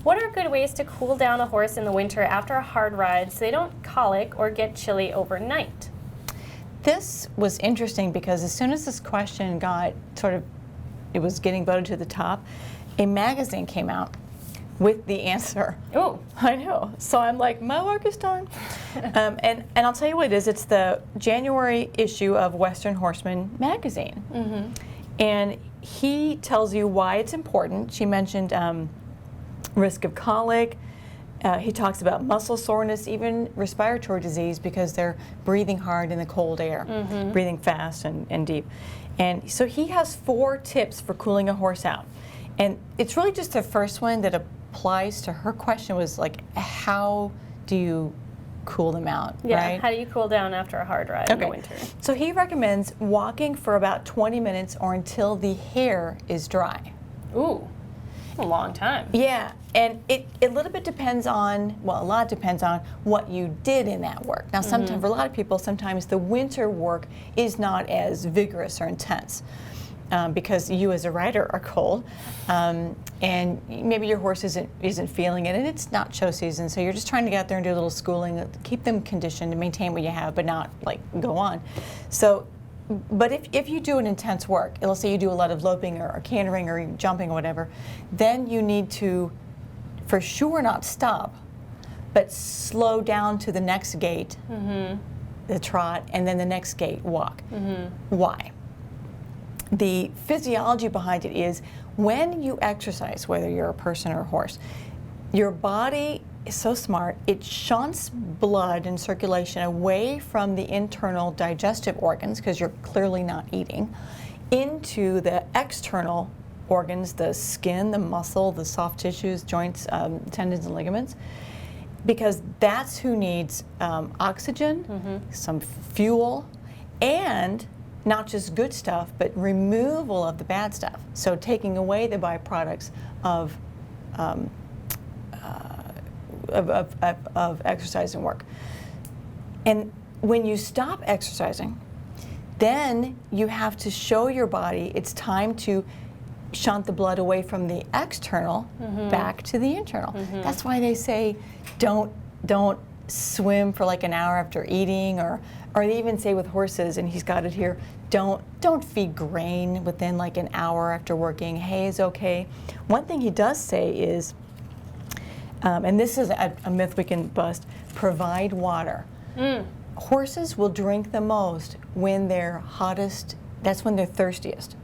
What are good ways to cool down a horse in the winter after a hard ride so they don't colic or get chilly overnight? This was interesting because as soon as this question got it was getting voted to the top, a magazine came out with the answer. Oh, I know. So I'm like, my work is done. And I'll tell you what it is. It's the January issue of Western Horseman magazine. mm-hmm. And he tells you why it's important. She mentioned risk of colic. He talks about muscle soreness, even respiratory disease, because they're breathing hard in the cold air, mm-hmm. breathing fast and deep. And so he has 4 tips for cooling a horse out. And it's really just the first one that applies to her question was like, how do you cool them out, Yeah, right? how do you cool down after a hard ride in the winter? So he recommends walking for about 20 minutes or until the hair is dry. Ooh, a long time. Yeah, and it a little bit depends on, well, a lot depends on what you did in that work. Now, sometimes, for a lot of people, sometimes the winter work is not as vigorous or intense because you as a rider are cold, and maybe your horse isn't feeling it, and it's not show season, so you're just trying to get out there and do a little schooling, keep them conditioned and maintain what you have, but not like go on. So. But if you do an intense work, let's say you do a lot of loping or cantering or jumping or whatever, then you need to, for sure, not stop, but slow down to the next gait, mm-hmm. the trot, and then the next gait, walk. Mm-hmm. Why? The physiology behind it is when you exercise, whether you're a person or a horse, your body is so smart, it shunts blood and circulation away from the internal digestive organs, because you're clearly not eating, into the external organs, the skin, the muscle, the soft tissues, joints, tendons, and ligaments, because that's who needs oxygen, mm-hmm. some fuel, and not just good stuff, but removal of the bad stuff. So taking away the byproducts of exercise and work. And when you stop exercising, then you have to show your body it's time to shunt the blood away from the external mm-hmm. back to the internal. Mm-hmm. That's why they say don't swim for like an hour after eating, or they even say with horses, and he's got it here, don't feed grain within like an hour after working. Hay is okay. One thing he does say is, and this is a myth we can bust, provide water. Mm. Horses will drink the most when they're hottest, that's when they're thirstiest.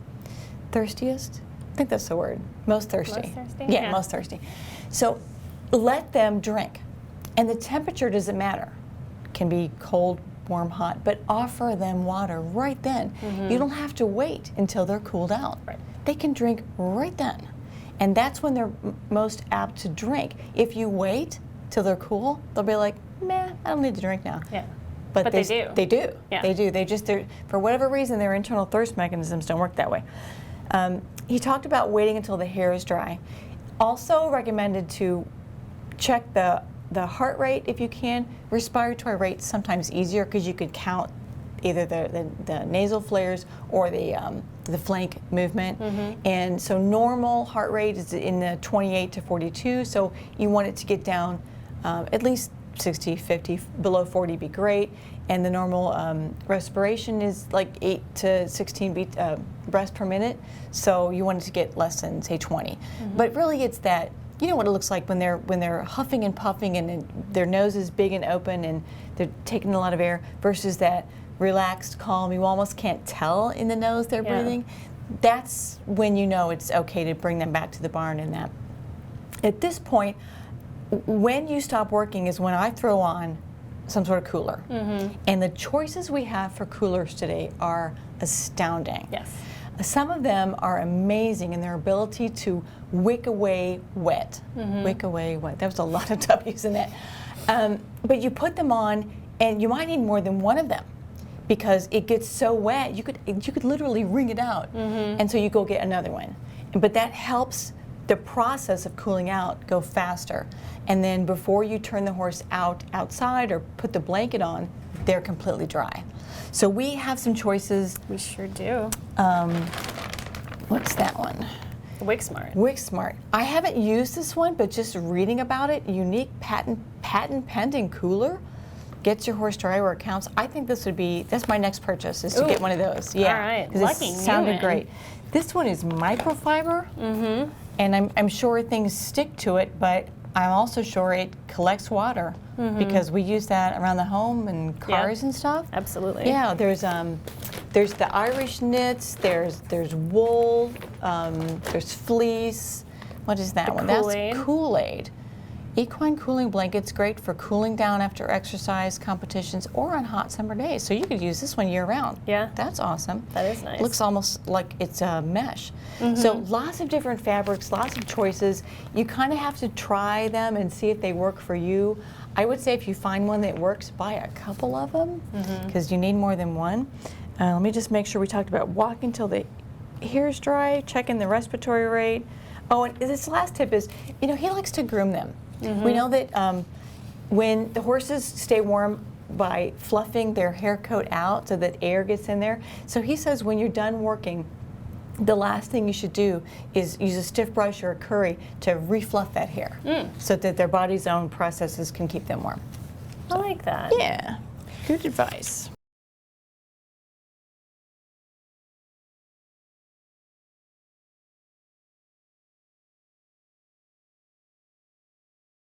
Thirstiest? I think that's the word. Most thirsty. Most thirsty? Yeah, most thirsty. So let them drink. And the temperature doesn't matter. It can be cold, warm, hot, but offer them water right then. Mm-hmm. You don't have to wait until they're cooled out. Right. They can drink right then. And that's when they're most apt to drink. If you wait till they're cool, they'll be like, meh, I don't need to drink now. Yeah. But they do. They do. Yeah. They do. They're, for whatever reason, their internal thirst mechanisms don't work that way. He talked about waiting until the hair is dry. Also recommended to check the heart rate if you can. Respiratory rate's sometimes easier because you could count either the nasal flares or the flank movement. Mm-hmm. And so normal heart rate is in the 28 to 42, so you want it to get down at least 60, 50, below 40 be great. And the normal respiration is like 8 to 16 breaths per minute, so you want it to get less than, say, 20. Mm-hmm. But really it's that, you know what it looks like when they're huffing and puffing and their nose is big and open and they're taking a lot of air, versus that relaxed, calm, you almost can't tell in the nose they're breathing. That's when you know it's okay to bring them back to the barn. And that at this point, when you stop working is when I throw on some sort of cooler. Mm-hmm. And the choices we have for coolers today are astounding. Yes. Some of them are amazing in their ability to wick away wet. Mm-hmm. Wick away wet. There was a lot of W's in that. But you put them on, and you might need more than one of them, because it gets so wet you could literally wring it out, mm-hmm. and so you go get another one. But that helps the process of cooling out go faster. And then before you turn the horse outside or put the blanket on, they're completely dry. So we have some choices. We sure do. What's that one? Wick Smart. Wick Smart. I haven't used this one, but just reading about it, unique patent pending cooler. Gets your horse dry where it counts. I think this would be, that's my next purchase, is to get one of those. Yeah. All right. 'Cause Lucky it you, sounded man. great. This one is microfiber, and I'm sure things stick to it, but I'm also sure it collects water because we use that around the home and cars and stuff. Absolutely. Yeah, there's the Irish knits, there's wool, there's fleece. What is that one? Kool-Aid. That's Kool-Aid. Equine cooling blankets, great for cooling down after exercise, competitions, or on hot summer days. So you could use this one year round. Yeah. That's awesome. That is nice. Looks almost like it's a mesh. So lots of different fabrics, lots of choices. You kind of have to try them and see if they work for you. I would say if you find one that works, buy a couple of them because you need more than one. Let me just make sure we talked about walking till the hair's dry, checking the respiratory rate. Oh, and this last tip is, he likes to groom them. We know that when the horses stay warm by fluffing their hair coat out so that air gets in there. So he says when you're done working, the last thing you should do is use a stiff brush or a curry to refluff that hair so that their body's own processes can keep them warm. I like that. Yeah, good advice.